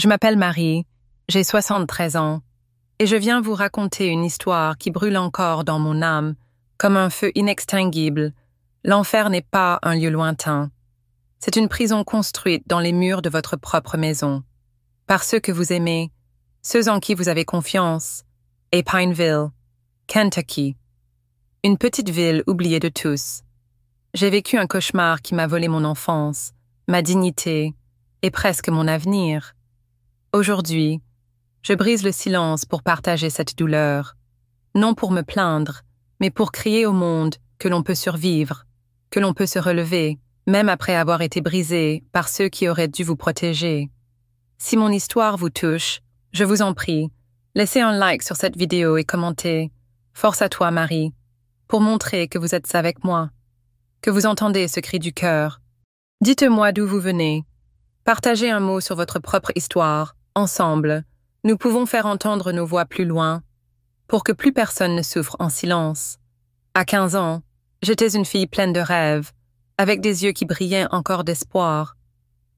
Je m'appelle Marie, j'ai 73 ans, et je viens vous raconter une histoire qui brûle encore dans mon âme, comme un feu inextinguible. L'enfer n'est pas un lieu lointain. C'est une prison construite dans les murs de votre propre maison, par ceux que vous aimez, ceux en qui vous avez confiance, et Pineville, Kentucky. Une petite ville oubliée de tous. J'ai vécu un cauchemar qui m'a volé mon enfance, ma dignité et presque mon avenir. Aujourd'hui, je brise le silence pour partager cette douleur, non pour me plaindre, mais pour crier au monde que l'on peut survivre, que l'on peut se relever, même après avoir été brisé par ceux qui auraient dû vous protéger. Si mon histoire vous touche, je vous en prie, laissez un like sur cette vidéo et commentez « Force à toi, Marie », pour montrer que vous êtes avec moi, que vous entendez ce cri du cœur. Dites-moi d'où vous venez. Partagez un mot sur votre propre histoire. Ensemble, nous pouvons faire entendre nos voix plus loin, pour que plus personne ne souffre en silence. À 15 ans, j'étais une fille pleine de rêves, avec des yeux qui brillaient encore d'espoir.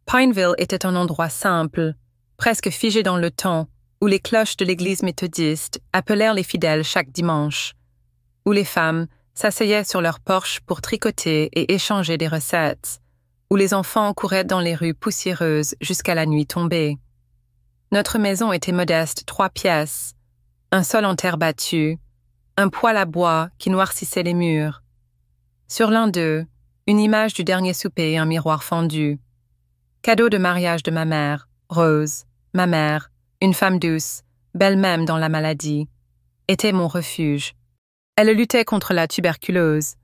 Pineville était un endroit simple, presque figé dans le temps, où les cloches de l'église méthodiste appelèrent les fidèles chaque dimanche, où les femmes s'asseyaient sur leur porche pour tricoter et échanger des recettes, où les enfants couraient dans les rues poussiéreuses jusqu'à la nuit tombée. Notre maison était modeste, 3 pièces, un sol en terre battue, un poêle à bois qui noircissait les murs. Sur l'un d'eux, une image du dernier souper et un miroir fendu. Cadeau de mariage de ma mère, Rose, ma mère, une femme douce, belle même dans la maladie, était mon refuge. Elle luttait contre la tuberculose.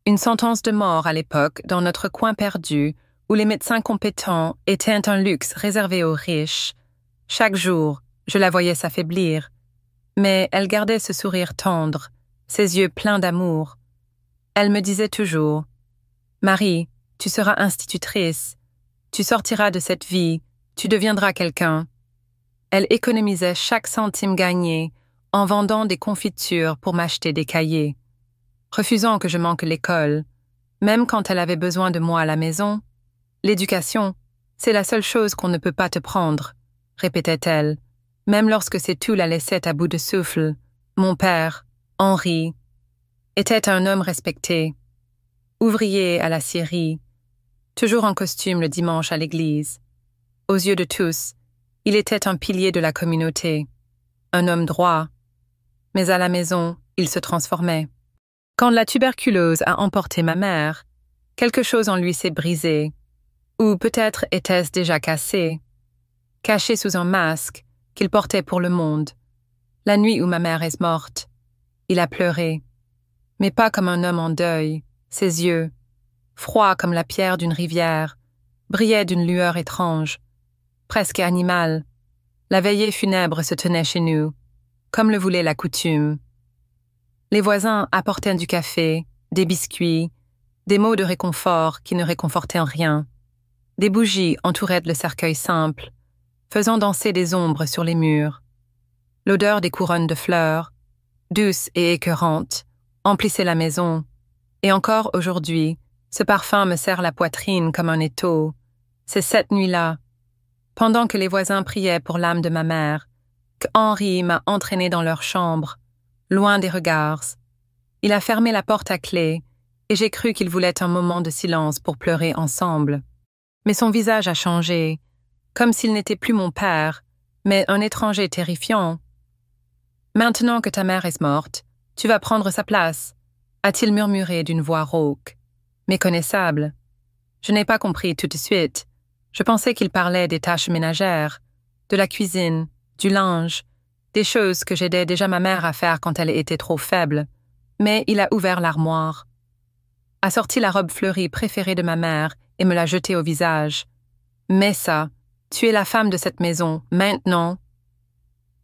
Une sentence de mort à l'époque dans notre coin perdu où les médecins compétents étaient un luxe réservé aux riches. Chaque jour, je la voyais s'affaiblir, mais elle gardait ce sourire tendre, ses yeux pleins d'amour. Elle me disait toujours « Marie, tu seras institutrice, tu sortiras de cette vie, tu deviendras quelqu'un. » Elle économisait chaque centime gagné en vendant des confitures pour m'acheter des cahiers, refusant que je manque l'école, même quand elle avait besoin de moi à la maison. « L'éducation, c'est la seule chose qu'on ne peut pas te prendre, » répétait-elle, même lorsque ses tout la laissaient à bout de souffle. Mon père, Henri, était un homme respecté, ouvrier à la scierie, toujours en costume le dimanche à l'église. Aux yeux de tous, il était un pilier de la communauté, un homme droit, mais à la maison, il se transformait. Quand la tuberculose a emporté ma mère, quelque chose en lui s'est brisé, ou peut-être était-ce déjà cassé, caché sous un masque qu'il portait pour le monde. La nuit où ma mère est morte, il a pleuré, mais pas comme un homme en deuil. Ses yeux, froids comme la pierre d'une rivière, brillaient d'une lueur étrange, presque animale. La veillée funèbre se tenait chez nous, comme le voulait la coutume. Les voisins apportaient du café, des biscuits, des mots de réconfort qui ne réconfortaient en rien. Des bougies entouraient le cercueil simple, faisant danser des ombres sur les murs. L'odeur des couronnes de fleurs, douce et écœurante, emplissait la maison, et encore aujourd'hui, ce parfum me serre la poitrine comme un étau. C'est cette nuit-là, pendant que les voisins priaient pour l'âme de ma mère, que Henri m'a entraîné dans leur chambre, loin des regards. Il a fermé la porte à clé, et j'ai cru qu'il voulait un moment de silence pour pleurer ensemble. Mais son visage a changé, comme s'il n'était plus mon père, mais un étranger terrifiant. « Maintenant que ta mère est morte, tu vas prendre sa place », a-t-il murmuré d'une voix rauque, méconnaissable. Je n'ai pas compris tout de suite. Je pensais qu'il parlait des tâches ménagères, de la cuisine, du linge, des choses que j'aidais déjà ma mère à faire quand elle était trop faible. Mais il a ouvert l'armoire, a sorti la robe fleurie préférée de ma mère et me l'a jetée au visage. « Mais ça, tu es la femme de cette maison, maintenant. »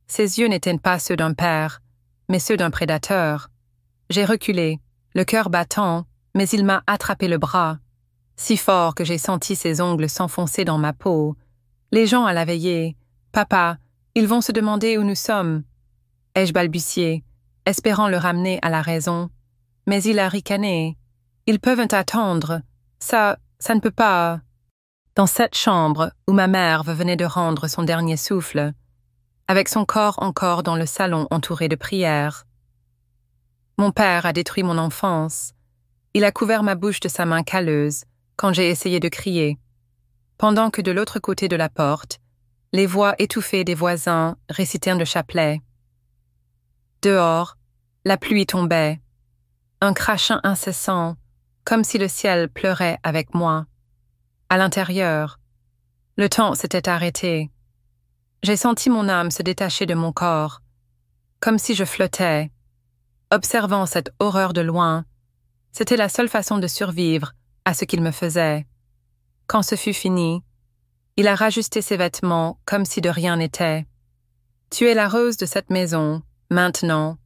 Ses yeux n'étaient pas ceux d'un père, mais ceux d'un prédateur. J'ai reculé, le cœur battant, mais il m'a attrapé le bras, si fort que j'ai senti ses ongles s'enfoncer dans ma peau. Les gens à la veillée, « Papa, ils vont se demander où nous sommes. » Ai-je balbutié, espérant le ramener à la raison. Mais il a ricané. « Ils peuvent attendre. Ça ne peut pas. » dans cette chambre où ma mère venait de rendre son dernier souffle, avec son corps encore dans le salon entouré de prières. Mon père a détruit mon enfance. Il a couvert ma bouche de sa main calleuse quand j'ai essayé de crier, pendant que de l'autre côté de la porte, les voix étouffées des voisins récitaient le chapelet. Dehors, la pluie tombait, un crachin incessant, comme si le ciel pleurait avec moi. À l'intérieur, le temps s'était arrêté. J'ai senti mon âme se détacher de mon corps, comme si je flottais. Observant cette horreur de loin, c'était la seule façon de survivre à ce qu'il me faisait. Quand ce fut fini, il a rajusté ses vêtements comme si de rien n'était. « Tu es la rose de cette maison, maintenant. »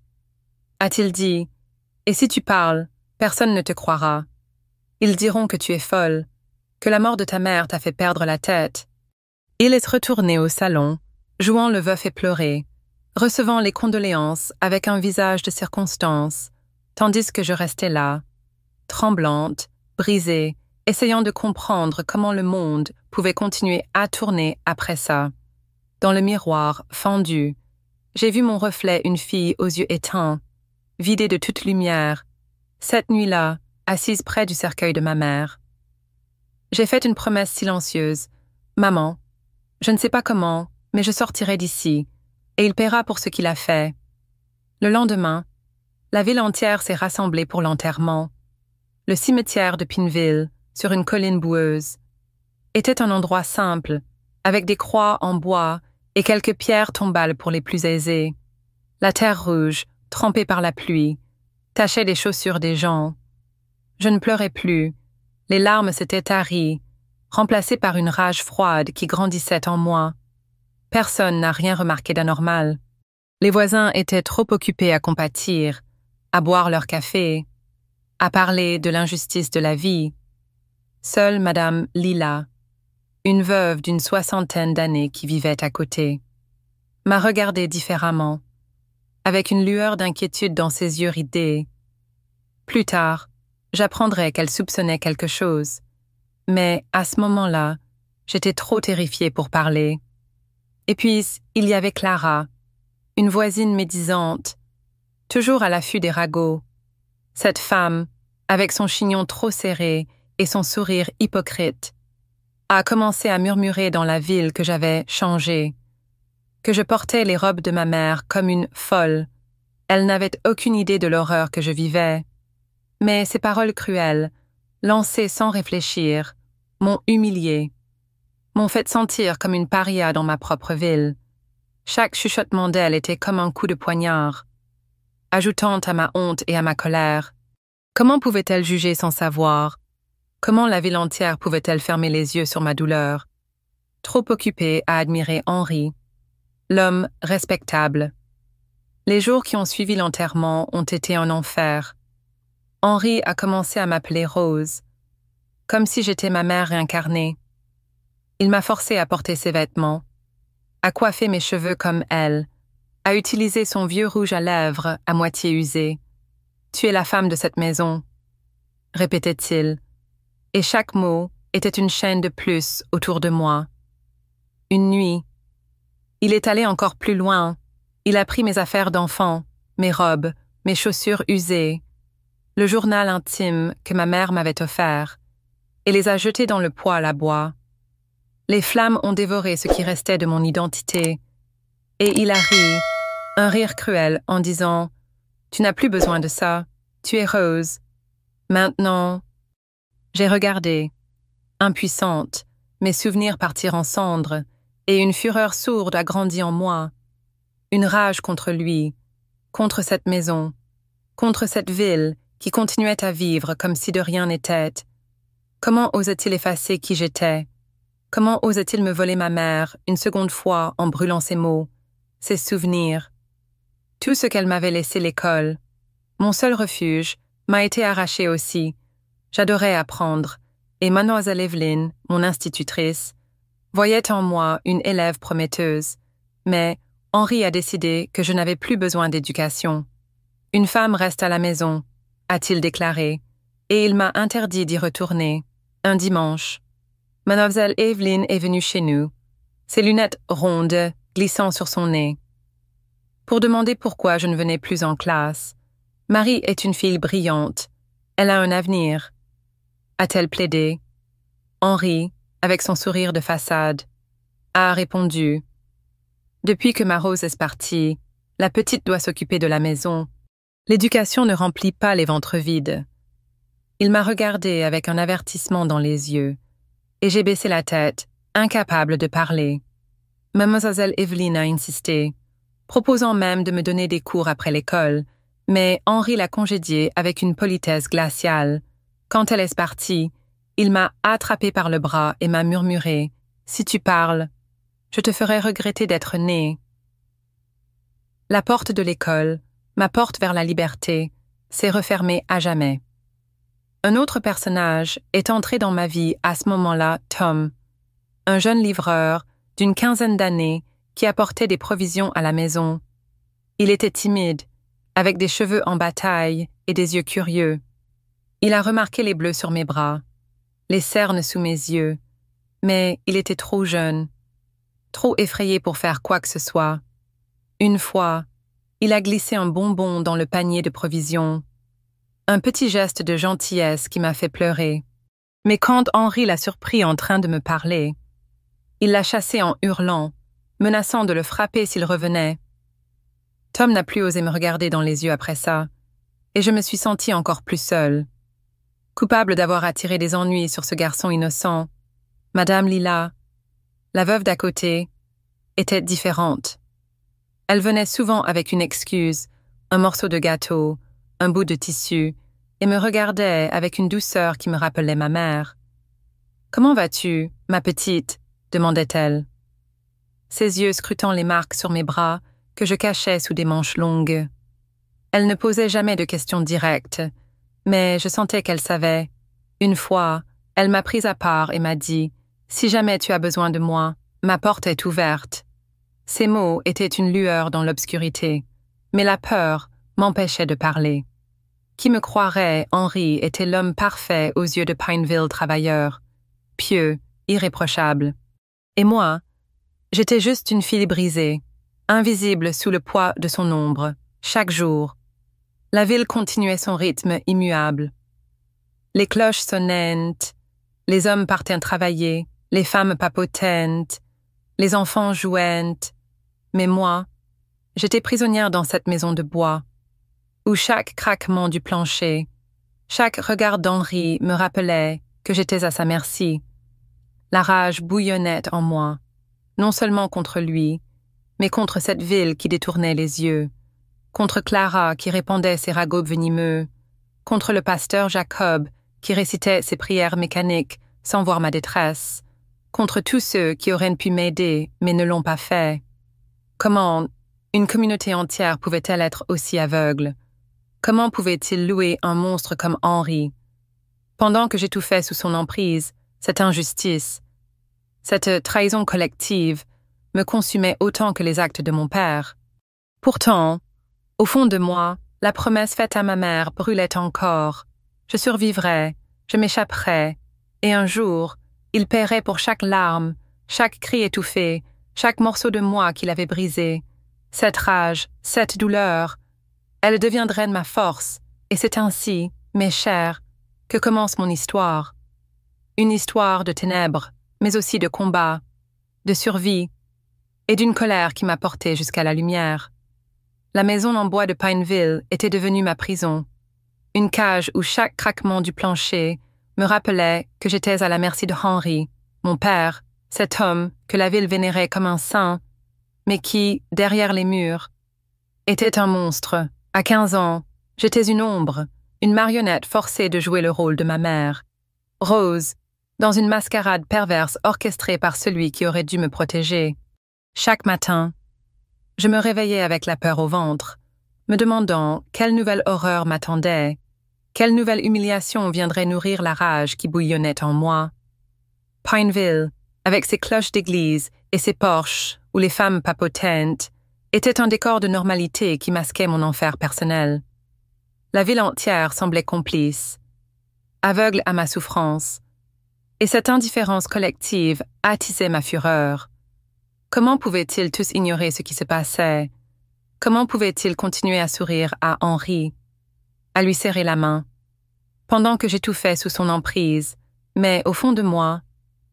a-t-il dit, « Et si tu parles, personne ne te croira. Ils diront que tu es folle, que la mort de ta mère t'a fait perdre la tête. » Il est retourné au salon, jouant le veuf éploré, recevant les condoléances avec un visage de circonstance, tandis que je restais là, tremblante, brisée, essayant de comprendre comment le monde pouvait continuer à tourner après ça. Dans le miroir, fendu, j'ai vu mon reflet, une fille aux yeux éteints, vidée de toute lumière, cette nuit-là, assise près du cercueil de ma mère. J'ai fait une promesse silencieuse. « Maman, je ne sais pas comment, mais je sortirai d'ici, et il paiera pour ce qu'il a fait. » Le lendemain, la ville entière s'est rassemblée pour l'enterrement. Le cimetière de Pineville, sur une colline boueuse, était un endroit simple, avec des croix en bois et quelques pierres tombales pour les plus aisés. La terre rouge, trempée par la pluie, tachait les chaussures des gens. Je ne pleurais plus, les larmes s'étaient taries, remplacées par une rage froide qui grandissait en moi. Personne n'a rien remarqué d'anormal. Les voisins étaient trop occupés à compatir, à boire leur café, à parler de l'injustice de la vie. Seule Madame Lila, une veuve d'une 60aine d'années qui vivait à côté, m'a regardé différemment, avec une lueur d'inquiétude dans ses yeux ridés. Plus tard, j'apprendrai qu'elle soupçonnait quelque chose, mais à ce moment-là, j'étais trop terrifiée pour parler. Et puis, il y avait Clara, une voisine médisante, toujours à l'affût des ragots. Cette femme, avec son chignon trop serré et son sourire hypocrite, a commencé à murmurer dans la ville que j'avais changé, que je portais les robes de ma mère comme une folle. Elle n'avait aucune idée de l'horreur que je vivais. Mais ces paroles cruelles, lancées sans réfléchir, m'ont humiliée, m'ont fait sentir comme une paria dans ma propre ville. Chaque chuchotement d'elle était comme un coup de poignard, ajoutant à ma honte et à ma colère. Comment pouvait-elle juger sans savoir? Comment la ville entière pouvait-elle fermer les yeux sur ma douleur? Trop occupée à admirer Henri, l'homme respectable. Les jours qui ont suivi l'enterrement ont été un enfer. Henri a commencé à m'appeler Rose, comme si j'étais ma mère réincarnée. Il m'a forcée à porter ses vêtements, à coiffer mes cheveux comme elle, à utiliser son vieux rouge à lèvres à moitié usé. « Tu es la femme de cette maison », répétait-il, et chaque mot était une chaîne de plus autour de moi. Une nuit, il est allé encore plus loin. Il a pris mes affaires d'enfant, mes robes, mes chaussures usées, le journal intime que ma mère m'avait offert, et les a jetés dans le poêle à bois. Les flammes ont dévoré ce qui restait de mon identité, et il a ri, un rire cruel, en disant « Tu n'as plus besoin de ça, tu es Rose. Maintenant… » J'ai regardé, impuissante, mes souvenirs partir en cendres, et une fureur sourde a grandi en moi. Une rage contre lui, contre cette maison, contre cette ville qui continuait à vivre comme si de rien n'était. Comment osait-il effacer qui j'étais? Comment osait-il me voler ma mère une seconde fois en brûlant ses mots, ses souvenirs? Tout ce qu'elle m'avait laissé, l'école, mon seul refuge, m'a été arraché aussi. J'adorais apprendre, et Mademoiselle Evelyn, mon institutrice, voyait en moi une élève prometteuse, mais Henri a décidé que je n'avais plus besoin d'éducation. Une femme reste à la maison, a-t-il déclaré, et il m'a interdit d'y retourner, un dimanche. Mademoiselle Evelyn est venue chez nous, ses lunettes rondes glissant sur son nez, pour demander pourquoi je ne venais plus en classe. Marie est une fille brillante. Elle a un avenir. A-t-elle plaidé? Henri, avec son sourire de façade, a répondu. Depuis que ma Rose est partie, la petite doit s'occuper de la maison. L'éducation ne remplit pas les ventres vides. Il m'a regardé avec un avertissement dans les yeux, et j'ai baissé la tête, incapable de parler. Mademoiselle Evelyn a insisté, proposant même de me donner des cours après l'école, mais Henri l'a congédiée avec une politesse glaciale. Quand elle est partie, il m'a attrapé par le bras et m'a murmuré « Si tu parles, je te ferai regretter d'être né. » La porte de l'école, ma porte vers la liberté, s'est refermée à jamais. Un autre personnage est entré dans ma vie à ce moment-là, Tom, un jeune livreur d'une quinzaine d'années qui apportait des provisions à la maison. Il était timide, avec des cheveux en bataille et des yeux curieux. Il a remarqué les bleus sur mes bras, les cernes sous mes yeux, mais il était trop jeune, trop effrayé pour faire quoi que ce soit. Une fois, il a glissé un bonbon dans le panier de provisions. Un petit geste de gentillesse qui m'a fait pleurer. Mais quand Henri l'a surpris en train de me parler, il l'a chassé en hurlant, menaçant de le frapper s'il revenait. Tom n'a plus osé me regarder dans les yeux après ça, et je me suis sentie encore plus seule. Coupable d'avoir attiré des ennuis sur ce garçon innocent, Madame Lila, la veuve d'à côté, était différente. Elle venait souvent avec une excuse, un morceau de gâteau, un bout de tissu, et me regardait avec une douceur qui me rappelait ma mère. « Comment vas-tu, ma petite ?» demandait-elle. Ses yeux scrutant les marques sur mes bras que je cachais sous des manches longues. Elle ne posait jamais de questions directes, mais je sentais qu'elle savait. Une fois, elle m'a prise à part et m'a dit « Si jamais tu as besoin de moi, ma porte est ouverte. » Ces mots étaient une lueur dans l'obscurité, mais la peur m'empêchait de parler. Qui me croirait, Henri était l'homme parfait aux yeux de Pineville travailleur, pieux, irréprochable. Et moi, j'étais juste une fille brisée, invisible sous le poids de son ombre, chaque jour. La ville continuait son rythme immuable. Les cloches sonnaient, les hommes partaient travailler, les femmes papotaient, les enfants jouaient. Mais moi, j'étais prisonnière dans cette maison de bois, où chaque craquement du plancher, chaque regard d'Henri me rappelait que j'étais à sa merci. La rage bouillonnait en moi, non seulement contre lui, mais contre cette ville qui détournait les yeux, contre Clara qui répandait ses ragots venimeux, contre le pasteur Jacob qui récitait ses prières mécaniques sans voir ma détresse, contre tous ceux qui auraient pu m'aider mais ne l'ont pas fait. Comment une communauté entière pouvait-elle être aussi aveugle? Comment pouvait-il louer un monstre comme Henri? Pendant que j'étouffais sous son emprise, cette injustice, cette trahison collective me consumait autant que les actes de mon père. Pourtant, au fond de moi, la promesse faite à ma mère brûlait encore. Je survivrais, je m'échapperais, et un jour, il paierait pour chaque larme, chaque cri étouffé, chaque morceau de moi qu'il avait brisé. Cette rage, cette douleur, elle deviendrait ma force, et c'est ainsi, mes chers, que commence mon histoire. Une histoire de ténèbres, mais aussi de combat, de survie, et d'une colère qui m'a portée jusqu'à la lumière. La maison en bois de Pineville était devenue ma prison, une cage où chaque craquement du plancher me rappelait que j'étais à la merci de Henri, mon père, cet homme que la ville vénérait comme un saint, mais qui, derrière les murs, était un monstre. À 15 ans, j'étais une ombre, une marionnette forcée de jouer le rôle de ma mère. Rose, dans une mascarade perverse orchestrée par celui qui aurait dû me protéger. Chaque matin, je me réveillais avec la peur au ventre, me demandant quelle nouvelle horreur m'attendait, quelle nouvelle humiliation viendrait nourrir la rage qui bouillonnait en moi. Pineville, avec ses cloches d'église et ses porches où les femmes papotaient, était un décor de normalité qui masquait mon enfer personnel. La ville entière semblait complice, aveugle à ma souffrance, Et cette indifférence collective attisait ma fureur. Comment pouvaient-ils tous ignorer ce qui se passait? Comment pouvaient-ils continuer à sourire à Henri, à lui serrer la main, pendant que j'étouffais sous son emprise, mais au fond de moi,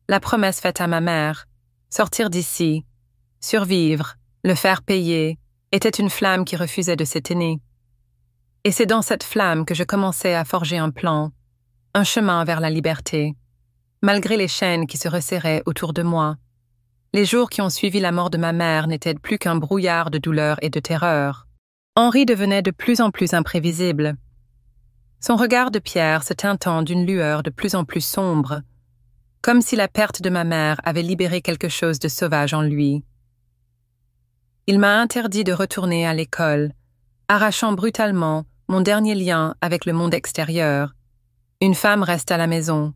la promesse faite à ma mère, sortir d'ici, survivre, le faire payer, était une flamme qui refusait de s'éteindre. Et c'est dans cette flamme que je commençais à forger un plan, un chemin vers la liberté, malgré les chaînes qui se resserraient autour de moi. Les jours qui ont suivi la mort de ma mère n'étaient plus qu'un brouillard de douleur et de terreur. Henri devenait de plus en plus imprévisible. Son regard de pierre se teintant d'une lueur de plus en plus sombre, comme si la perte de ma mère avait libéré quelque chose de sauvage en lui. Il m'a interdit de retourner à l'école, arrachant brutalement mon dernier lien avec le monde extérieur. Une femme reste à la maison,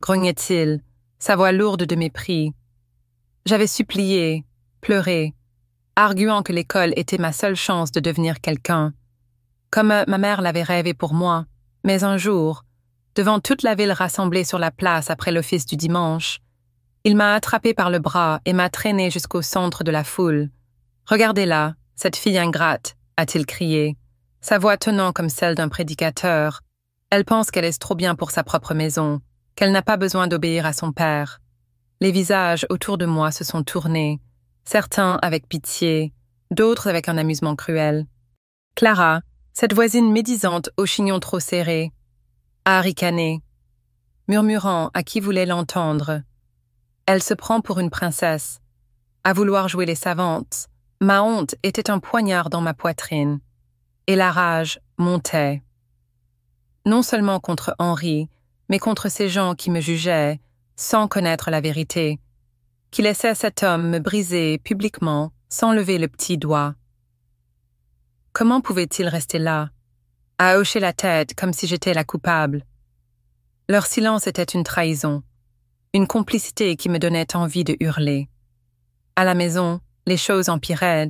grognait-il, sa voix lourde de mépris. J'avais supplié, pleuré, arguant que l'école était ma seule chance de devenir quelqu'un, comme ma mère l'avait rêvé pour moi, mais un jour, devant toute la ville rassemblée sur la place après l'office du dimanche, il m'a attrapé par le bras et m'a traîné jusqu'au centre de la foule. « Regardez-la, cette fille ingrate », a-t-il crié, sa voix tonnant comme celle d'un prédicateur. Elle pense qu'elle est trop bien pour sa propre maison, qu'elle n'a pas besoin d'obéir à son père. Les visages autour de moi se sont tournés, certains avec pitié, d'autres avec un amusement cruel. Clara, cette voisine médisante au chignon trop serré, a ricané, murmurant à qui voulait l'entendre. Elle se prend pour une princesse, à vouloir jouer les savantes. Ma honte était un poignard dans ma poitrine, et la rage montait. Non seulement contre Henri, mais contre ces gens qui me jugeaient, sans connaître la vérité, qui laissaient cet homme me briser publiquement, sans lever le petit doigt. Comment pouvait-il rester là, à hocher la tête comme si j'étais la coupable? Leur silence était une trahison, une complicité qui me donnait envie de hurler. À la maison, les choses empiraient.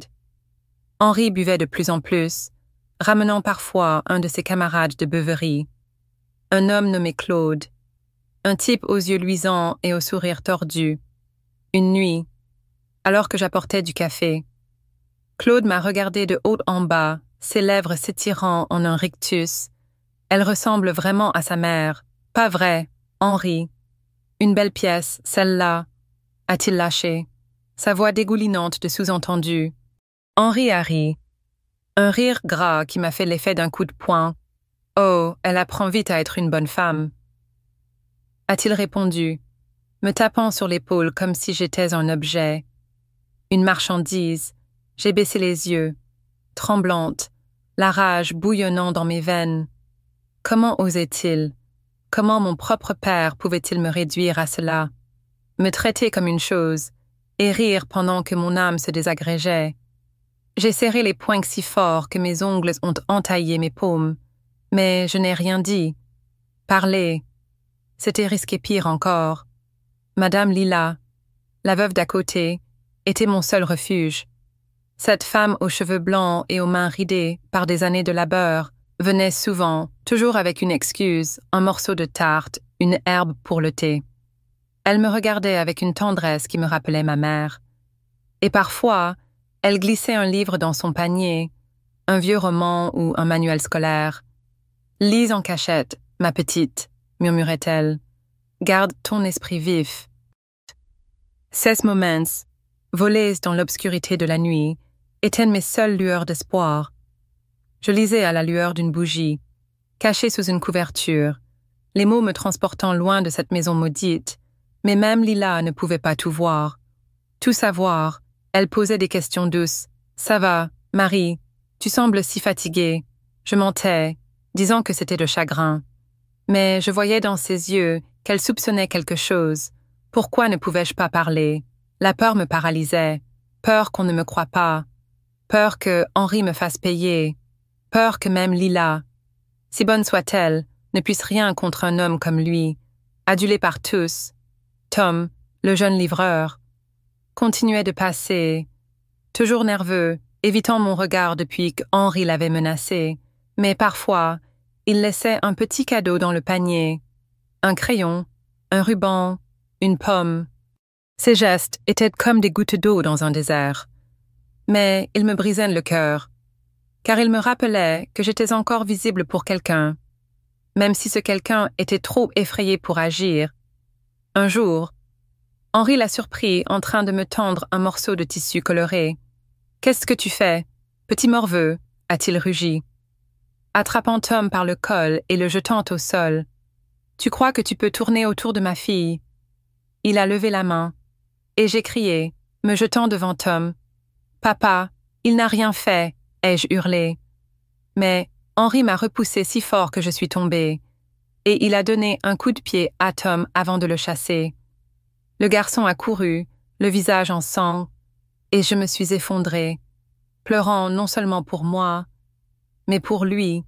Henri buvait de plus en plus, ramenant parfois un de ses camarades de beuverie, un homme nommé Claude, un type aux yeux luisants et au sourire tordu. Une nuit, alors que j'apportais du café, Claude m'a regardé de haut en bas, ses lèvres s'étirant en un rictus. Elle ressemble vraiment à sa mère. Pas vrai, Henri. Une belle pièce, celle-là, a-t-il lâché, sa voix dégoulinante de sous-entendu. Henri a ri. Un rire gras qui m'a fait l'effet d'un coup de poing. Oh, elle apprend vite à être une bonne femme, a-t-il répondu, me tapant sur l'épaule comme si j'étais un objet. Une marchandise. J'ai baissé les yeux, tremblante, la rage bouillonnant dans mes veines. Comment osait-il? Comment mon propre père pouvait-il me réduire à cela? Me traiter comme une chose, et rire pendant que mon âme se désagrégeait. J'ai serré les poings si fort que mes ongles ont entaillé mes paumes, mais je n'ai rien dit. Parler, c'était risquer pire encore. Madame Lila, la veuve d'à côté, était mon seul refuge. Cette femme aux cheveux blancs et aux mains ridées par des années de labeur venait souvent, toujours avec une excuse, un morceau de tarte, une herbe pour le thé. Elle me regardait avec une tendresse qui me rappelait ma mère. Et parfois, elle glissait un livre dans son panier, un vieux roman ou un manuel scolaire. « Lis en cachette, ma petite », murmurait-elle. « Garde ton esprit vif. » Ces moments, volés dans l'obscurité de la nuit, étaient mes seules lueurs d'espoir. Je lisais à la lueur d'une bougie, cachée sous une couverture, les mots me transportant loin de cette maison maudite, mais même Lila ne pouvait pas tout voir. Tout savoir, elle posait des questions douces. « Ça va, Marie, tu sembles si fatiguée. » Je mentais, disant que c'était de chagrin. Mais je voyais dans ses yeux qu'elle soupçonnait quelque chose. Pourquoi ne pouvais-je pas parler? La peur me paralysait, peur qu'on ne me croie pas, peur que Henri me fasse payer, peur que même Lila, si bonne soit-elle, ne puisse rien contre un homme comme lui, adulé par tous. Tom, le jeune livreur, continuait de passer, toujours nerveux, évitant mon regard depuis qu'Henri l'avait menacé, mais parfois, il laissait un petit cadeau dans le panier, un crayon, un ruban, une pomme. Ces gestes étaient comme des gouttes d'eau dans un désert. Mais ils me brisaient le cœur, car ils me rappelaient que j'étais encore visible pour quelqu'un, même si ce quelqu'un était trop effrayé pour agir. Un jour, Henri l'a surpris en train de me tendre un morceau de tissu coloré. « Qu'est-ce que tu fais, petit morveux » a-t-il rugi, attrapant Tom par le col et le jetant au sol. « Tu crois que tu peux tourner autour de ma fille ?» Il a levé la main, et j'ai crié, me jetant devant Tom. « Papa, il n'a rien fait !» ai-je hurlé. Mais Henri m'a repoussé si fort que je suis tombée, et il a donné un coup de pied à Tom avant de le chasser. Le garçon a couru, le visage en sang, et je me suis effondrée, pleurant non seulement pour moi, mais pour lui,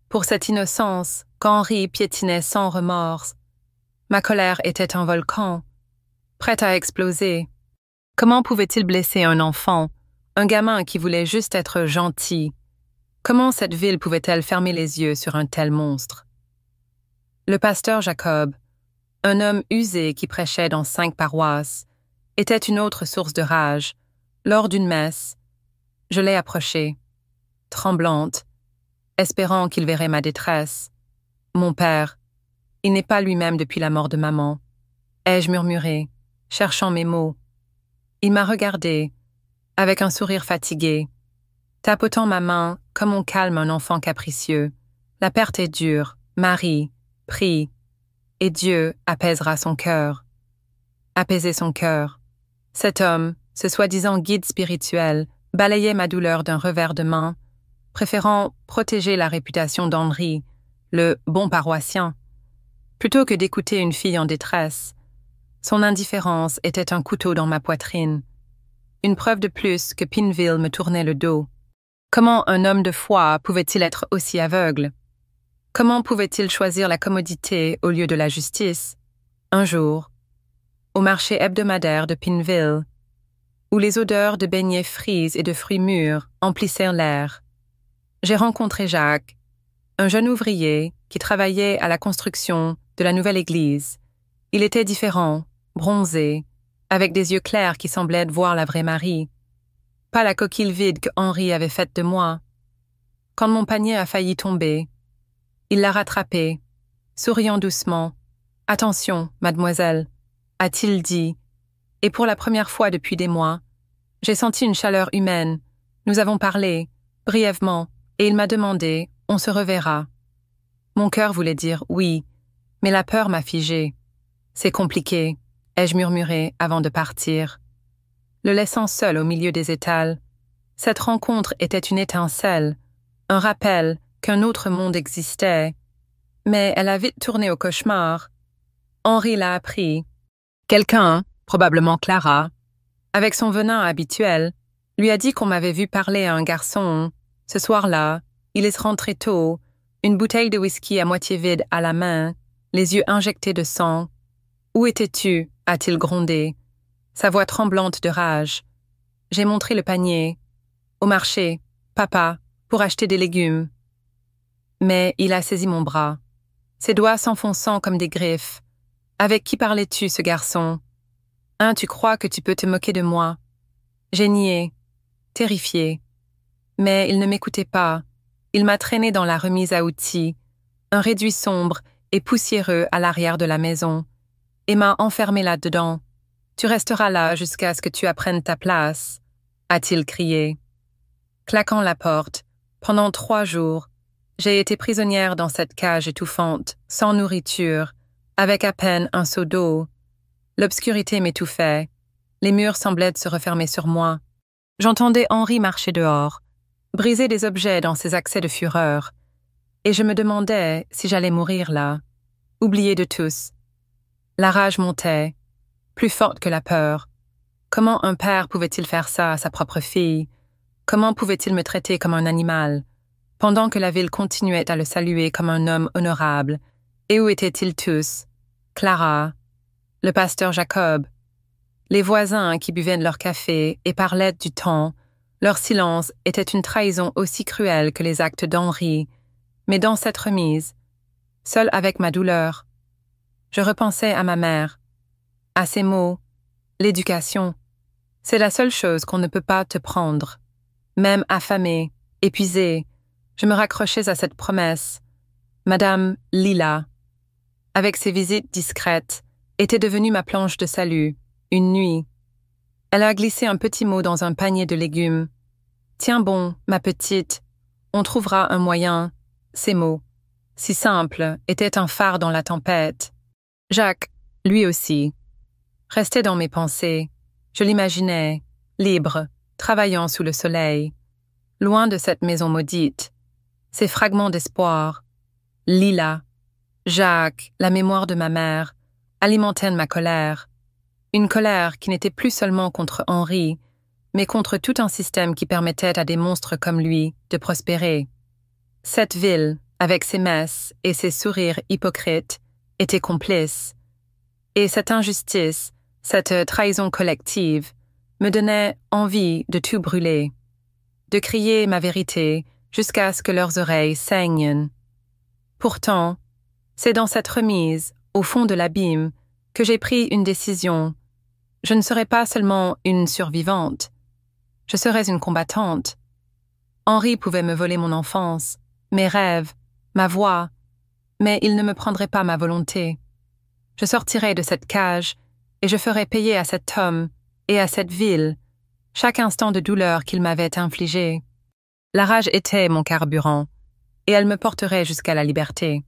pour cette innocence qu'Henri piétinait sans remords. Ma colère était un volcan, prête à exploser. Comment pouvait-il blesser un enfant, un gamin qui voulait juste être gentil? Comment cette ville pouvait-elle fermer les yeux sur un tel monstre? Le pasteur Jacob, un homme usé qui prêchait dans 5 paroisses, était une autre source de rage. Lors d'une messe, je l'ai approché, tremblante, espérant qu'il verrait ma détresse. « Mon père, il n'est pas lui-même depuis la mort de maman. » ai-je murmuré, cherchant mes mots. Il m'a regardé, avec un sourire fatigué, tapotant ma main comme on calme un enfant capricieux. « La perte est dure, Marie, prie, et Dieu apaisera son cœur. » Apaiser son cœur. Cet homme, ce soi-disant guide spirituel, balayait ma douleur d'un revers de main, préférant protéger la réputation d'Henri, le bon paroissien, plutôt que d'écouter une fille en détresse. Son indifférence était un couteau dans ma poitrine, une preuve de plus que Pinville me tournait le dos. Comment un homme de foi pouvait-il être aussi aveugle? Comment pouvait-il choisir la commodité au lieu de la justice? Un jour, au marché hebdomadaire de Pinville, où les odeurs de beignets frits et de fruits mûrs emplissèrent l'air, j'ai rencontré Jacques, un jeune ouvrier qui travaillait à la construction de la nouvelle église. Il était différent, bronzé, avec des yeux clairs qui semblaient voir la vraie Marie. Pas la coquille vide que Henri avait faite de moi. Quand mon panier a failli tomber, il l'a rattrapé, souriant doucement. « Attention, mademoiselle », a-t-il dit, et pour la première fois depuis des mois, j'ai senti une chaleur humaine. Nous avons parlé, brièvement, et il m'a demandé « On se reverra ». Mon cœur voulait dire oui, mais la peur m'a figée. « C'est compliqué », ai-je murmuré avant de partir. Le laissant seul au milieu des étals, cette rencontre était une étincelle, un rappel qu'un autre monde existait, mais elle a vite tourné au cauchemar. Henri l'a appris. Quelqu'un, probablement Clara, avec son venin habituel, lui a dit qu'on m'avait vu parler à un garçon. Ce soir-là, il est rentré tôt, une bouteille de whisky à moitié vide à la main, les yeux injectés de sang. « Où étais-tu » a-t-il grondé, sa voix tremblante de rage. J'ai montré le panier. « Au marché, papa, pour acheter des légumes. » Mais il a saisi mon bras, ses doigts s'enfonçant comme des griffes. « Avec qui parlais-tu, ce garçon ? Hein, tu crois que tu peux te moquer de moi ?» J'ai nié, terrifiée. Mais il ne m'écoutait pas. Il m'a traîné dans la remise à outils, un réduit sombre et poussiéreux à l'arrière de la maison, et m'a enfermé là-dedans. « Tu resteras là jusqu'à ce que tu apprennes ta place », a-t-il crié. Claquant la porte, pendant 3 jours, j'ai été prisonnière dans cette cage étouffante, sans nourriture, avec à peine un seau d'eau. L'obscurité m'étouffait. Les murs semblaient se refermer sur moi. J'entendais Henri marcher dehors, briser des objets dans ses accès de fureur, et je me demandais si j'allais mourir là, oubliée de tous. La rage montait, plus forte que la peur. Comment un père pouvait-il faire ça à sa propre fille? Comment pouvait-il me traiter comme un animal, pendant que la ville continuait à le saluer comme un homme honorable? Et où étaient-ils tous? Clara, le pasteur Jacob, les voisins qui buvaient de leur café et parlaient du temps. Leur silence était une trahison aussi cruelle que les actes d'Henri, mais dans cette remise, seule avec ma douleur, Je repensais à ma mère, à ses mots, l'éducation. C'est la seule chose qu'on ne peut pas te prendre. Même affamée, épuisée, je me raccrochais à cette promesse. Madame Lila, avec ses visites discrètes, était devenue ma planche de salut, une nuit. Elle a glissé un petit mot dans un panier de légumes. « Tiens bon, ma petite, on trouvera un moyen. » Ces mots, si simples, étaient un phare dans la tempête. Jacques, lui aussi, restait dans mes pensées. Je l'imaginais, libre, travaillant sous le soleil, loin de cette maison maudite. Ces fragments d'espoir, Lila, Jacques, la mémoire de ma mère, alimentaient ma colère. Une colère qui n'était plus seulement contre Henri, mais contre tout un système qui permettait à des monstres comme lui de prospérer. Cette ville, avec ses messes et ses sourires hypocrites, était complice. Et cette injustice, cette trahison collective, me donnait envie de tout brûler, de crier ma vérité jusqu'à ce que leurs oreilles saignent. Pourtant, c'est dans cette remise, au fond de l'abîme, que j'ai pris une décision. Je ne serai pas seulement une survivante, je serais une combattante. Henri pouvait me voler mon enfance, mes rêves, ma voix, mais il ne me prendrait pas ma volonté. Je sortirais de cette cage et je ferais payer à cet homme et à cette ville chaque instant de douleur qu'il m'avait infligé. La rage était mon carburant, et elle me porterait jusqu'à la liberté.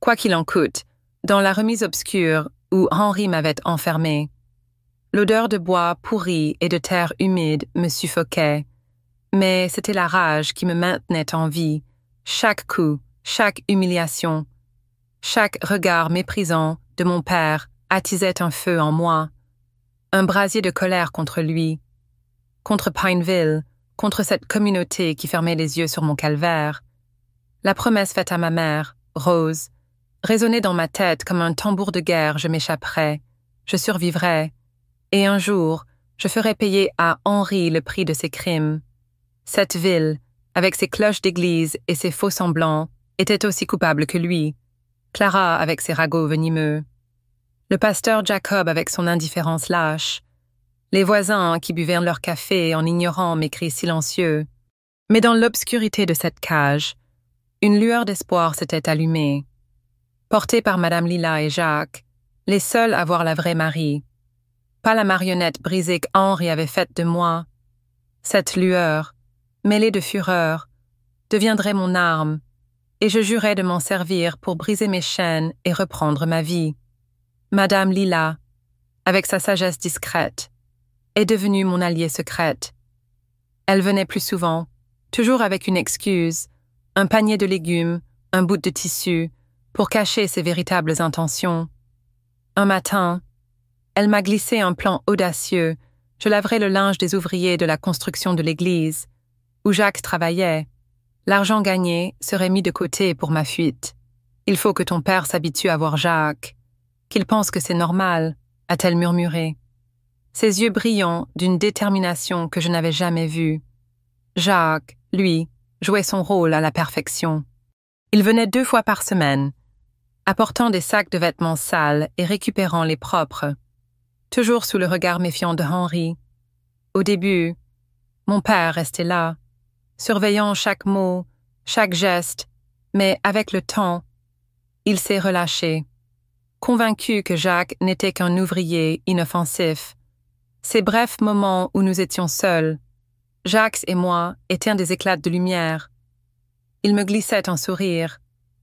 Quoi qu'il en coûte, dans la remise obscure où Henri m'avait enfermé, l'odeur de bois pourri et de terre humide me suffoquait, mais c'était la rage qui me maintenait en vie. Chaque coup, chaque humiliation, chaque regard méprisant de mon père attisait un feu en moi, un brasier de colère contre lui, contre Pineville, contre cette communauté qui fermait les yeux sur mon calvaire. La promesse faite à ma mère, Rose, résonnait dans ma tête comme un tambour de guerre. Je m'échapperais, je survivrais, et un jour, je ferais payer à Henri le prix de ses crimes. Cette ville, avec ses cloches d'église et ses faux semblants, était aussi coupable que lui. Clara avec ses ragots venimeux. Le pasteur Jacob avec son indifférence lâche. Les voisins qui buvaient leur café en ignorant mes cris silencieux. Mais dans l'obscurité de cette cage, une lueur d'espoir s'était allumée. Portée par Madame Lila et Jacques, les seuls à voir la vraie Marie. Pas la marionnette brisée qu'Henri avait faite de moi. Cette lueur, mêlée de fureur, deviendrait mon arme, et je jurais de m'en servir pour briser mes chaînes et reprendre ma vie. Madame Lila, avec sa sagesse discrète, est devenue mon alliée secrète. Elle venait plus souvent, toujours avec une excuse, un panier de légumes, un bout de tissu, pour cacher ses véritables intentions. Un matin, elle m'a glissé un plan audacieux. Je laverai le linge des ouvriers de la construction de l'église, où Jacques travaillait. L'argent gagné serait mis de côté pour ma fuite. Il faut que ton père s'habitue à voir Jacques, qu'il pense que c'est normal, a-t-elle murmuré. Ses yeux brillants d'une détermination que je n'avais jamais vue. Jacques, lui, jouait son rôle à la perfection. Il venait 2 fois par semaine, apportant des sacs de vêtements sales et récupérant les propres, toujours sous le regard méfiant de Henri. Au début, mon père restait là, surveillant chaque mot, chaque geste, mais avec le temps, il s'est relâché, convaincu que Jacques n'était qu'un ouvrier inoffensif. Ces brefs moments où nous étions seuls, Jacques et moi, étaient des éclats de lumière. Il me glissait un sourire,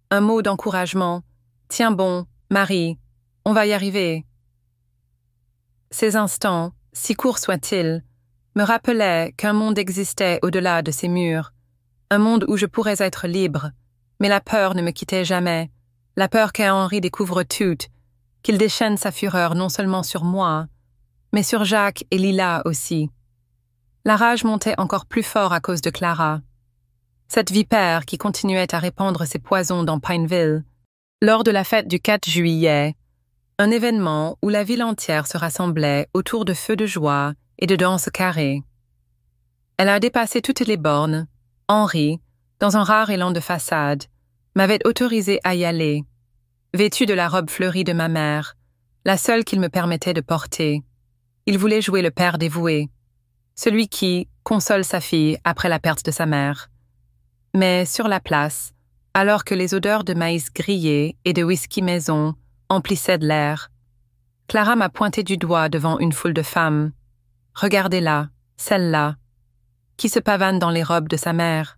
un mot d'encouragement. « Tiens bon, Marie, on va y arriver. » Ces instants, si courts soient-ils, me rappelaient qu'un monde existait au-delà de ces murs, un monde où je pourrais être libre, mais la peur ne me quittait jamais, la peur qu'Henri découvre tout, qu'il déchaîne sa fureur non seulement sur moi, mais sur Jacques et Lila aussi. La rage montait encore plus fort à cause de Clara. Cette vipère qui continuait à répandre ses poisons dans Pineville. Lors de la fête du 4 juillet, un événement où la ville entière se rassemblait autour de feux de joie et de danses carrées. Elle a dépassé toutes les bornes. Henri, dans un rare élan de façade, m'avait autorisé à y aller. vêtu de la robe fleurie de ma mère, la seule qu'il me permettait de porter. Il voulait jouer le père dévoué, celui qui console sa fille après la perte de sa mère. Mais sur la place, alors que les odeurs de maïs grillé et de whisky maison emplissaient de l'air, Clara m'a pointé du doigt devant une foule de femmes. « Regardez-la, celle-là, qui se pavane dans les robes de sa mère.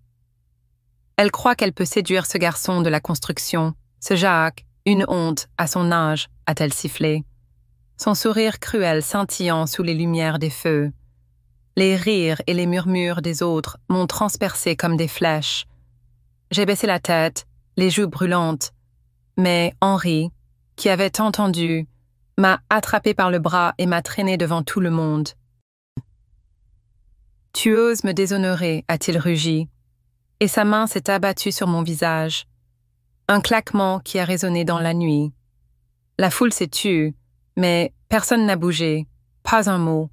Elle croit qu'elle peut séduire ce garçon de la construction, ce Jacques, une honte à son âge, a-t-elle sifflé. Son sourire cruel scintillant sous les lumières des feux. Les rires et les murmures des autres m'ont transpercé comme des flèches. J'ai baissé la tête, les joues brûlantes, mais Henri, qui avait entendu, m'a attrapé par le bras et m'a traîné devant tout le monde. « Tu oses me déshonorer, a-t-il rugi, et sa main s'est abattue sur mon visage. Un claquement qui a résonné dans la nuit. La foule s'est tue, mais personne n'a bougé, pas un mot,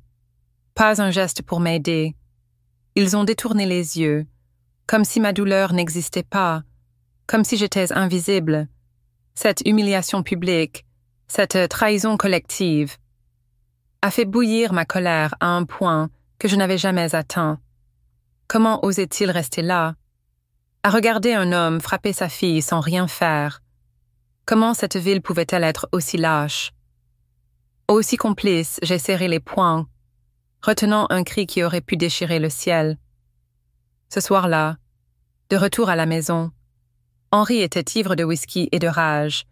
pas un geste pour m'aider. Ils ont détourné les yeux, comme si ma douleur n'existait pas, comme si j'étais invisible. Cette humiliation publique, cette trahison collective, a fait bouillir ma colère à un point que je n'avais jamais atteint. Comment osait-il rester là, à regarder un homme frapper sa fille sans rien faire? Comment cette ville pouvait-elle être aussi lâche? Aussi complice, j'ai serré les poings, retenant un cri qui aurait pu déchirer le ciel. Ce soir-là, de retour à la maison, Henri était ivre de whisky et de rage.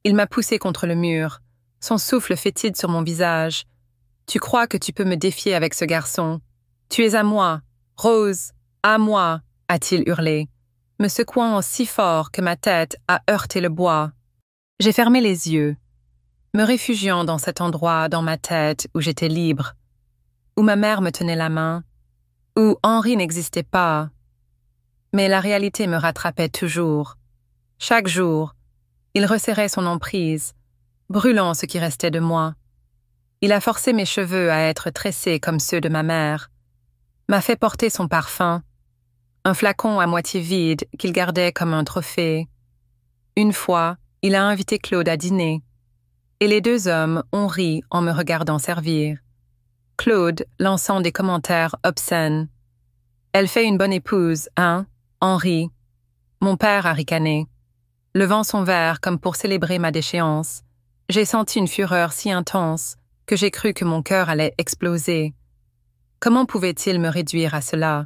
Il m'a poussé contre le mur, son souffle fétide sur mon visage. « Tu crois que tu peux me défier avec ce garçon? Tu es à moi, Rose, à moi !» a-t-il hurlé, me secouant si fort que ma tête a heurté le bois. J'ai fermé les yeux, me réfugiant dans cet endroit dans ma tête où j'étais libre, où ma mère me tenait la main, où Henri n'existait pas. Mais la réalité me rattrapait toujours. Chaque jour, il resserrait son emprise, brûlant ce qui restait de moi. Il a forcé mes cheveux à être tressés comme ceux de ma mère, m'a fait porter son parfum, un flacon à moitié vide qu'il gardait comme un trophée. Une fois, il a invité Claude à dîner, et les deux hommes ont ri en me regardant servir. Claude lançant des commentaires obscènes. « Elle fait une bonne épouse, hein, Henri ?» Mon père a ricané, levant son verre comme pour célébrer ma déchéance. J'ai senti une fureur si intense que j'ai cru que mon cœur allait exploser. Comment pouvait-il me réduire à cela?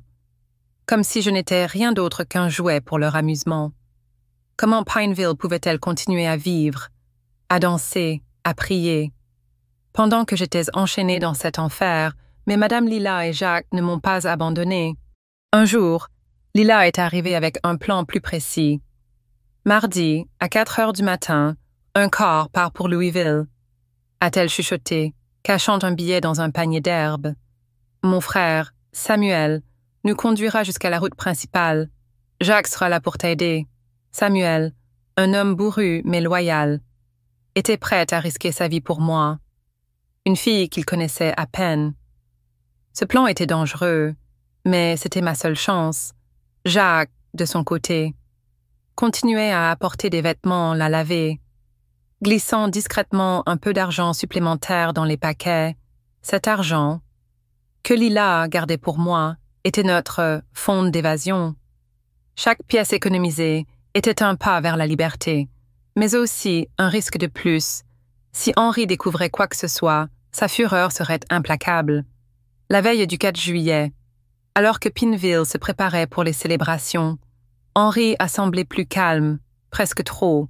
Comme si je n'étais rien d'autre qu'un jouet pour leur amusement. Comment Pineville pouvait-elle continuer à vivre, à danser, à prier? Pendant que j'étais enchaînée dans cet enfer, mais Madame Lila et Jacques ne m'ont pas abandonnée. Un jour, Lila est arrivée avec un plan plus précis. Mardi, à 4 heures du matin, un corps part pour Louisville, a-t-elle chuchoté, cachant un billet dans un panier d'herbe. Mon frère, Samuel, nous conduira jusqu'à la route principale. Jacques sera là pour t'aider. Samuel, un homme bourru mais loyal, était prêt à risquer sa vie pour moi. Une fille qu'il connaissait à peine. Ce plan était dangereux, mais c'était ma seule chance. Jacques, de son côté, continuait à apporter des vêtements, la laver, glissant discrètement un peu d'argent supplémentaire dans les paquets. Cet argent, que Lila gardait pour moi, était notre fonds d'évasion. Chaque pièce économisée était un pas vers la liberté, mais aussi un risque de plus. Si Henri découvrait quoi que ce soit, sa fureur serait implacable. La veille du 4 juillet, alors que Pineville se préparait pour les célébrations, Henri a semblé plus calme, presque trop.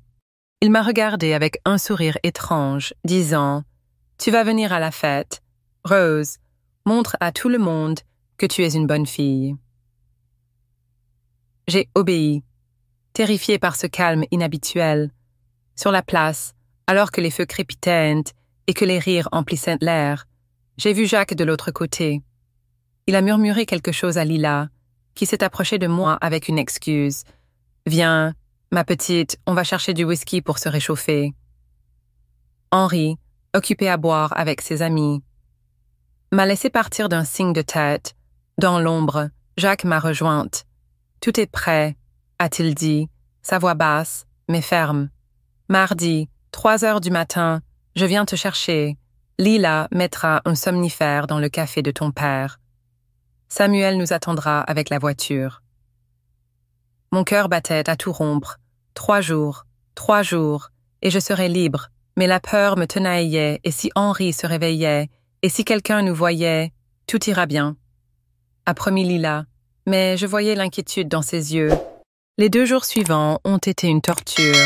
Il m'a regardé avec un sourire étrange, disant « Tu vas venir à la fête. Rose, montre à tout le monde que tu es une bonne fille. » J'ai obéi, terrifiée par ce calme inhabituel. Sur la place, alors que les feux crépitaient et que les rires emplissaient l'air, j'ai vu Jacques de l'autre côté. Il a murmuré quelque chose à Lila, qui s'est approchée de moi avec une excuse. « Viens, ma petite, on va chercher du whisky pour se réchauffer. » Henri, occupé à boire avec ses amis, m'a laissé partir d'un signe de tête. Dans l'ombre, Jacques m'a rejointe. « Tout est prêt », a-t-il dit, sa voix basse, mais ferme. Mardi, 3 heures du matin, je viens te chercher. Lila mettra un somnifère dans le café de ton père. Samuel nous attendra avec la voiture. Mon cœur battait à tout rompre. 3 jours, et je serais libre, mais la peur me tenaillait, et si Henri se réveillait, et si quelqu'un nous voyait, tout ira bien. A promis Lila, mais je voyais l'inquiétude dans ses yeux. Les 2 jours suivants ont été une torture.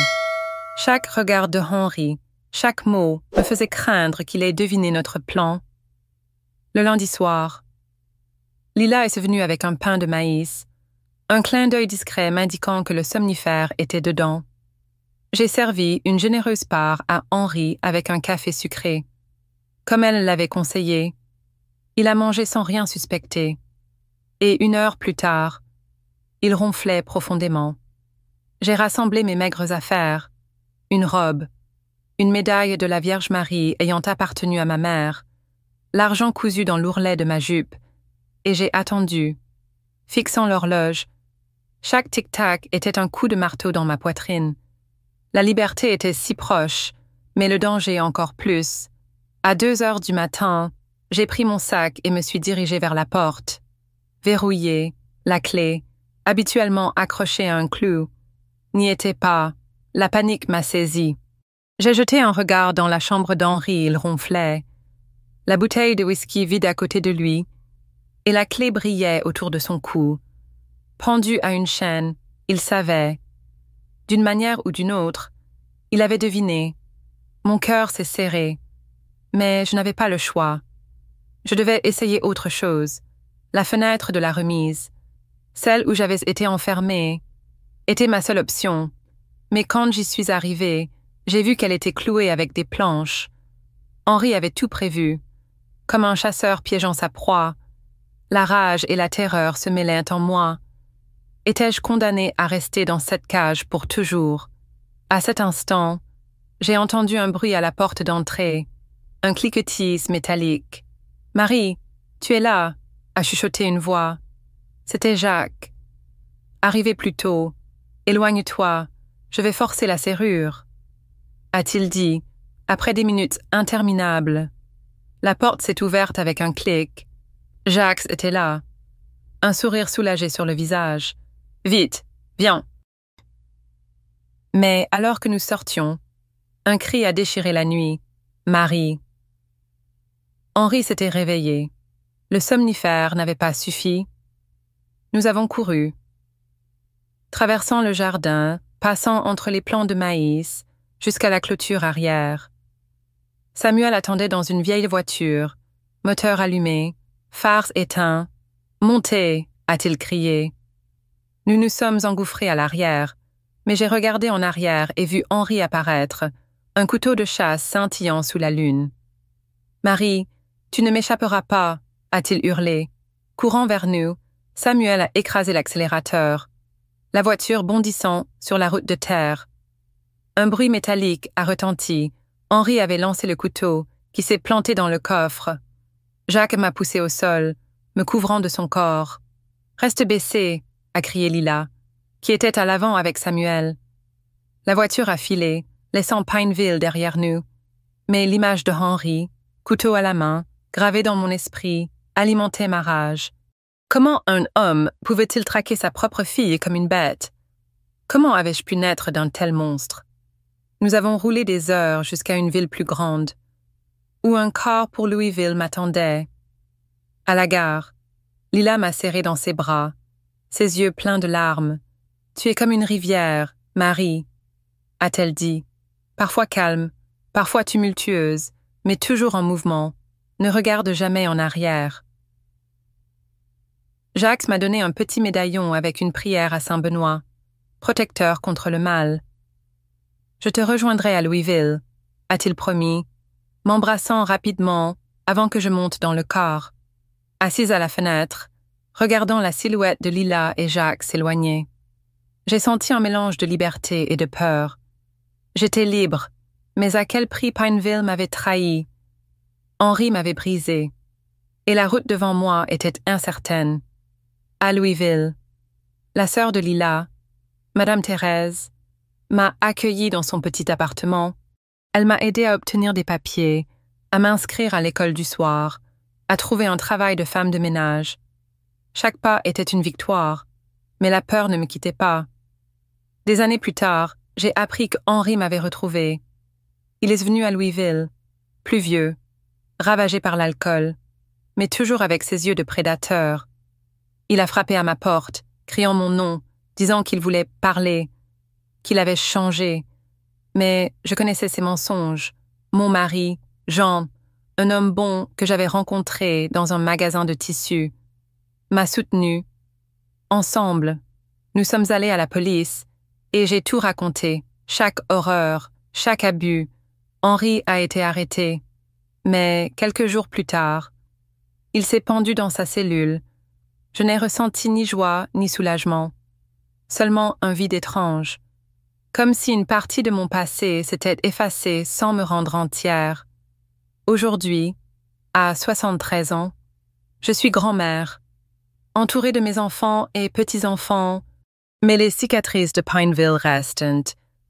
Chaque regard de Henri, chaque mot me faisait craindre qu'il ait deviné notre plan. Le lundi soir, Lila est venue avec un pain de maïs, un clin d'œil discret m'indiquant que le somnifère était dedans. J'ai servi une généreuse part à Henri avec un café sucré. Comme elle l'avait conseillé, il a mangé sans rien suspecter. Et 1 heure plus tard, il ronflait profondément. J'ai rassemblé mes maigres affaires, une robe, une médaille de la Vierge Marie ayant appartenu à ma mère, l'argent cousu dans l'ourlet de ma jupe, et j'ai attendu, fixant l'horloge. Chaque tic-tac était un coup de marteau dans ma poitrine. La liberté était si proche, mais le danger encore plus. À 2 heures du matin, j'ai pris mon sac et me suis dirigée vers la porte. Verrouillée, la clé, habituellement accrochée à un clou, n'y était pas. La panique m'a saisie. J'ai jeté un regard dans la chambre d'Henri, il ronflait. La bouteille de whisky vide à côté de lui, et la clé brillait autour de son cou. Pendu à une chaîne, il savait. D'une manière ou d'une autre, il avait deviné. Mon cœur s'est serré, mais je n'avais pas le choix. Je devais essayer autre chose. La fenêtre de la remise, celle où j'avais été enfermée, était ma seule option. Mais quand j'y suis arrivée, j'ai vu qu'elle était clouée avec des planches. Henri avait tout prévu. Comme un chasseur piégeant sa proie, la rage et la terreur se mêlaient en moi. Étais-je condamnée à rester dans cette cage pour toujours? À cet instant, j'ai entendu un bruit à la porte d'entrée, un cliquetis métallique. « Marie, tu es là !» a chuchoté une voix. C'était Jacques. « Arrivez plus tôt. Éloigne-toi. Je vais forcer la serrure. » a-t-il dit, après des minutes interminables. La porte s'est ouverte avec un clic. Jacques était là, un sourire soulagé sur le visage. « Vite, viens !» Mais alors que nous sortions, un cri a déchiré la nuit. « Marie !» Henri s'était réveillé. Le somnifère n'avait pas suffi. Nous avons couru. Traversant le jardin, passant entre les plants de maïs, jusqu'à la clôture arrière. Samuel attendait dans une vieille voiture, moteur allumé, phares éteints. « Montez !» a-t-il crié. Nous nous sommes engouffrés à l'arrière, mais j'ai regardé en arrière et vu Henri apparaître, un couteau de chasse scintillant sous la lune. « Marie, tu ne m'échapperas pas !» a-t-il hurlé. Courant vers nous, Samuel a écrasé l'accélérateur, la voiture bondissant sur la route de terre. Un bruit métallique a retenti. Henri avait lancé le couteau, qui s'est planté dans le coffre. Jacques m'a poussé au sol, me couvrant de son corps. « Reste baissé !» a crié Lila, qui était à l'avant avec Samuel. La voiture a filé, laissant Pineville derrière nous. Mais l'image de Henri, couteau à la main, gravée dans mon esprit, alimentait ma rage. Comment un homme pouvait-il traquer sa propre fille comme une bête? Comment avais-je pu naître d'un tel monstre? Nous avons roulé des heures jusqu'à une ville plus grande, où un car pour Louisville m'attendait. À la gare, Lila m'a serré dans ses bras, ses yeux pleins de larmes. « Tu es comme une rivière, Marie, » a-t-elle dit, parfois calme, parfois tumultueuse, mais toujours en mouvement. Ne regarde jamais en arrière. Jacques m'a donné un petit médaillon avec une prière à Saint-Benoît, protecteur contre le mal. « Je te rejoindrai à Louisville », a-t-il promis, m'embrassant rapidement avant que je monte dans le car. Assise à la fenêtre, regardant la silhouette de Lila et Jacques s'éloigner. J'ai senti un mélange de liberté et de peur. J'étais libre, mais à quel prix Pineville m'avait trahi. Henri m'avait brisé, et la route devant moi était incertaine. À Louisville, la sœur de Lila, Madame Thérèse, m'a accueillie dans son petit appartement. Elle m'a aidé à obtenir des papiers, à m'inscrire à l'école du soir, à trouver un travail de femme de ménage. Chaque pas était une victoire, mais la peur ne me quittait pas. Des années plus tard, j'ai appris qu'Henri m'avait retrouvée. Il est venu à Louisville, plus vieux, ravagé par l'alcool, mais toujours avec ses yeux de prédateur. Il a frappé à ma porte, criant mon nom, disant qu'il voulait parler, qu'il avait changé. Mais je connaissais ses mensonges. Mon mari, Jean, un homme bon que j'avais rencontré dans un magasin de tissus, m'a soutenu. Ensemble, nous sommes allés à la police et j'ai tout raconté, chaque horreur, chaque abus. Henri a été arrêté, mais quelques jours plus tard, il s'est pendu dans sa cellule. Je n'ai ressenti ni joie ni soulagement, seulement un vide étrange, comme si une partie de mon passé s'était effacée sans me rendre entière. Aujourd'hui, à 73 ans, je suis grand-mère, entourée de mes enfants et petits-enfants, mais les cicatrices de Pineville restent,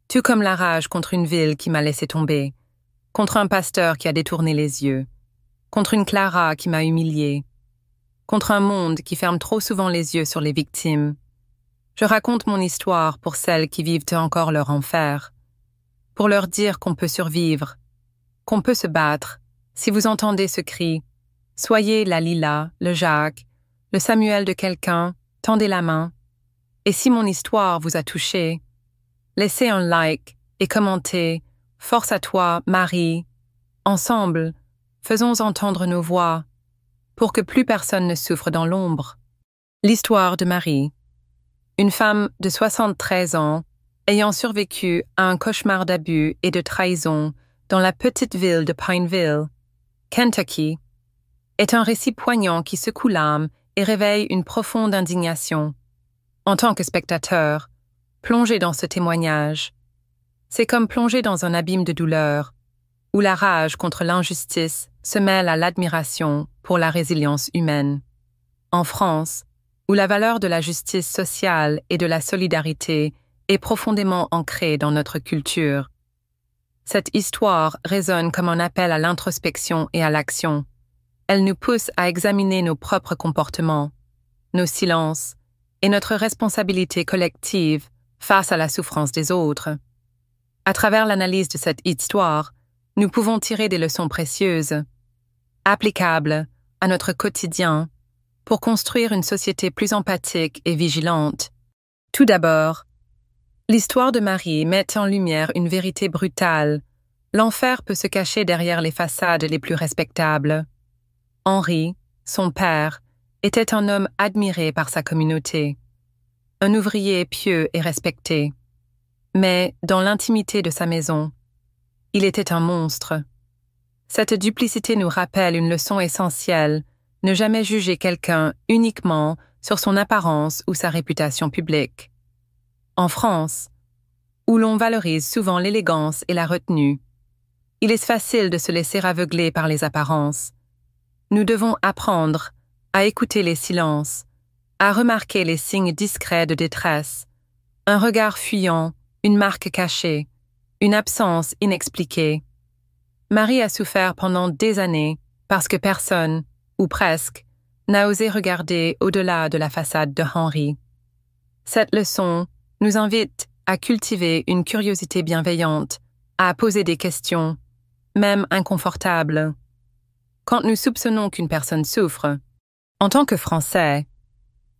tout comme la rage contre une ville qui m'a laissé tomber, contre un pasteur qui a détourné les yeux, contre une Clara qui m'a humiliée, contre un monde qui ferme trop souvent les yeux sur les victimes. Je raconte mon histoire pour celles qui vivent encore leur enfer, pour leur dire qu'on peut survivre, qu'on peut se battre. Si vous entendez ce cri, soyez la Lila, le Jacques, le Samuel de quelqu'un, tendez la main. Et si mon histoire vous a touché, laissez un like et commentez « Force à toi, Marie ». Ensemble, faisons entendre nos voix pour que plus personne ne souffre dans l'ombre. L'histoire de Marie. Une femme de 73 ans, ayant survécu à un cauchemar d'abus et de trahison dans la petite ville de Pineville, Kentucky, est un récit poignant qui secoue l'âme et réveille une profonde indignation. En tant que spectateur, plongé dans ce témoignage, c'est comme plonger dans un abîme de douleur, où la rage contre l'injustice se mêle à l'admiration pour la résilience humaine. En France, où la valeur de la justice sociale et de la solidarité est profondément ancrée dans notre culture, cette histoire résonne comme un appel à l'introspection et à l'action. Elle nous pousse à examiner nos propres comportements, nos silences et notre responsabilité collective face à la souffrance des autres. À travers l'analyse de cette histoire, nous pouvons tirer des leçons précieuses, applicables à notre quotidien, pour construire une société plus empathique et vigilante. Tout d'abord, l'histoire de Marie met en lumière une vérité brutale. L'enfer peut se cacher derrière les façades les plus respectables. Henri, son père, était un homme admiré par sa communauté, un ouvrier pieux et respecté. Mais, dans l'intimité de sa maison, il était un monstre. Cette duplicité nous rappelle une leçon essentielle: ne jamais juger quelqu'un uniquement sur son apparence ou sa réputation publique. En France, où l'on valorise souvent l'élégance et la retenue, il est facile de se laisser aveugler par les apparences. Nous devons apprendre à écouter les silences, à remarquer les signes discrets de détresse, un regard fuyant, une marque cachée, une absence inexpliquée. Marie a souffert pendant des années parce que personne, ou presque, n'a osé regarder au-delà de la façade de Henri. Cette leçon nous invite à cultiver une curiosité bienveillante, à poser des questions, même inconfortables. Quand nous soupçonnons qu'une personne souffre, en tant que Français,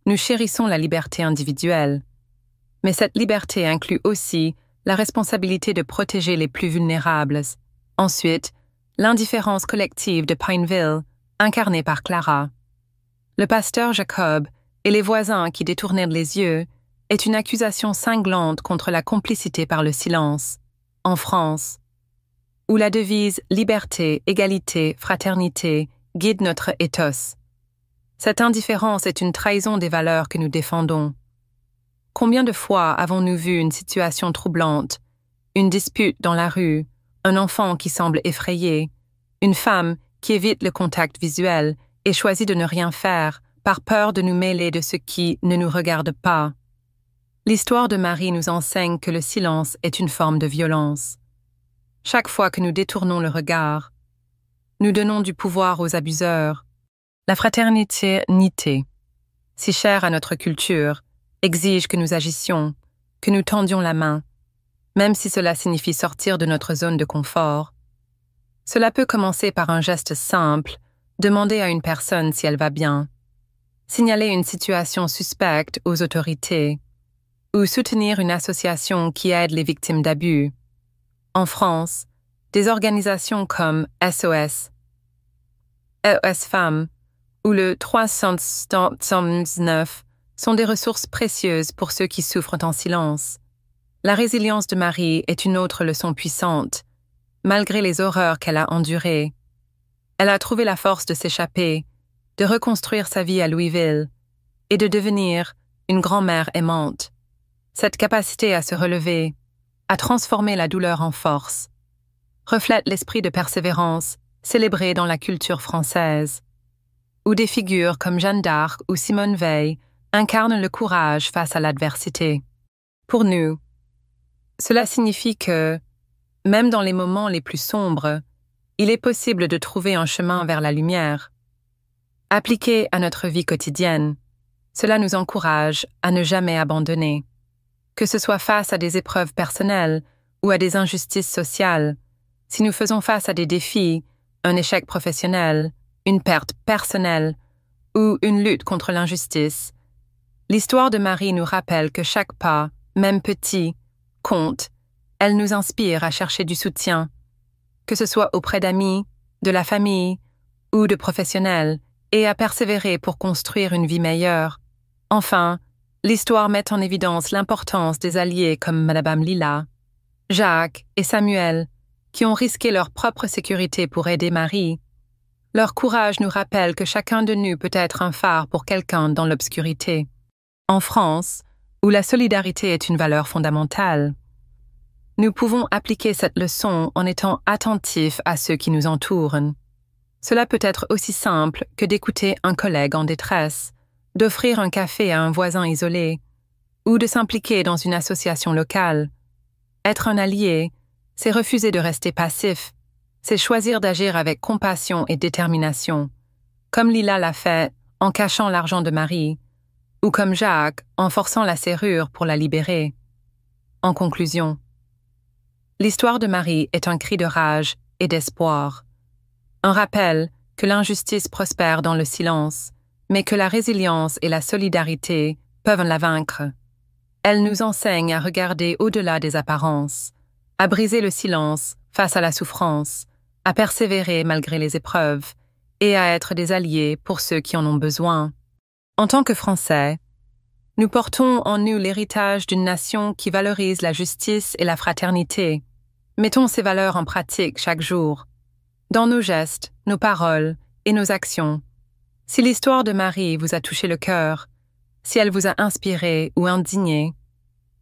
nous chérissons la liberté individuelle. Mais cette liberté inclut aussi la responsabilité de protéger les plus vulnérables. Ensuite, l'indifférence collective de Pineville, incarnée par Clara. Le pasteur Jacob et les voisins qui détournèrent les yeux est une accusation cinglante contre la complicité par le silence. En France, où la devise « liberté, égalité, fraternité » guide notre ethos. Cette indifférence est une trahison des valeurs que nous défendons. Combien de fois avons-nous vu une situation troublante, une dispute dans la rue, un enfant qui semble effrayé, une femme qui évite le contact visuel et choisit de ne rien faire par peur de nous mêler de ce qui ne nous regarde pas? L'histoire de Marie nous enseigne que le silence est une forme de violence. Chaque fois que nous détournons le regard, nous donnons du pouvoir aux abuseurs. La fraternité, si chère à notre culture, exige que nous agissions, que nous tendions la main, même si cela signifie sortir de notre zone de confort. Cela peut commencer par un geste simple, demander à une personne si elle va bien, signaler une situation suspecte aux autorités, ou soutenir une association qui aide les victimes d'abus. En France, des organisations comme SOS Femmes ou le 379 sont des ressources précieuses pour ceux qui souffrent en silence. La résilience de Marie est une autre leçon puissante. Malgré les horreurs qu'elle a endurées, elle a trouvé la force de s'échapper, de reconstruire sa vie à Louisville et de devenir une grand-mère aimante. Cette capacité à se relever, à transformer la douleur en force, reflète l'esprit de persévérance célébré dans la culture française, où des figures comme Jeanne d'Arc ou Simone Veil incarnent le courage face à l'adversité. Pour nous, cela signifie que, même dans les moments les plus sombres, il est possible de trouver un chemin vers la lumière. Appliqué à notre vie quotidienne, cela nous encourage à ne jamais abandonner. Que ce soit face à des épreuves personnelles ou à des injustices sociales, si nous faisons face à des défis, un échec professionnel, une perte personnelle ou une lutte contre l'injustice, l'histoire de Marie nous rappelle que chaque pas, même petit, compte. Elle nous inspire à chercher du soutien, que ce soit auprès d'amis, de la famille ou de professionnels, et à persévérer pour construire une vie meilleure. Enfin, l'histoire met en évidence l'importance des alliés comme Madame Lila, Jacques et Samuel, qui ont risqué leur propre sécurité pour aider Marie. Leur courage nous rappelle que chacun de nous peut être un phare pour quelqu'un dans l'obscurité. En France, où la solidarité est une valeur fondamentale, nous pouvons appliquer cette leçon en étant attentifs à ceux qui nous entourent. Cela peut être aussi simple que d'écouter un collègue en détresse, d'offrir un café à un voisin isolé, ou de s'impliquer dans une association locale. Être un allié, c'est refuser de rester passif, c'est choisir d'agir avec compassion et détermination, comme Lila l'a fait en cachant l'argent de Marie, ou comme Jacques en forçant la serrure pour la libérer. En conclusion, l'histoire de Marie est un cri de rage et d'espoir, un rappel que l'injustice prospère dans le silence, mais que la résilience et la solidarité peuvent la vaincre. Elle nous enseigne à regarder au-delà des apparences, à briser le silence face à la souffrance, à persévérer malgré les épreuves et à être des alliés pour ceux qui en ont besoin. En tant que Français, nous portons en nous l'héritage d'une nation qui valorise la justice et la fraternité. Mettons ces valeurs en pratique chaque jour, dans nos gestes, nos paroles et nos actions. Si l'histoire de Marie vous a touché le cœur, si elle vous a inspiré ou indigné,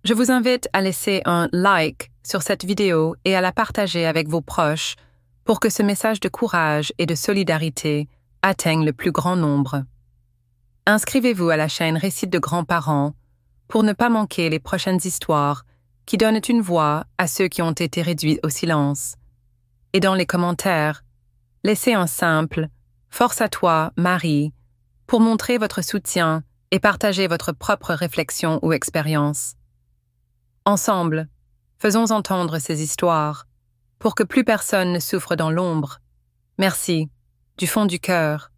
je vous invite à laisser un like sur cette vidéo et à la partager avec vos proches pour que ce message de courage et de solidarité atteigne le plus grand nombre. Inscrivez-vous à la chaîne Récits de grands-parents pour ne pas manquer les prochaines histoires qui donnent une voix à ceux qui ont été réduits au silence. Et dans les commentaires, laissez un simple « Force à toi, Marie » pour montrer votre soutien et partager votre propre réflexion ou expérience. Ensemble, faisons entendre ces histoires pour que plus personne ne souffre dans l'ombre. Merci, du fond du cœur.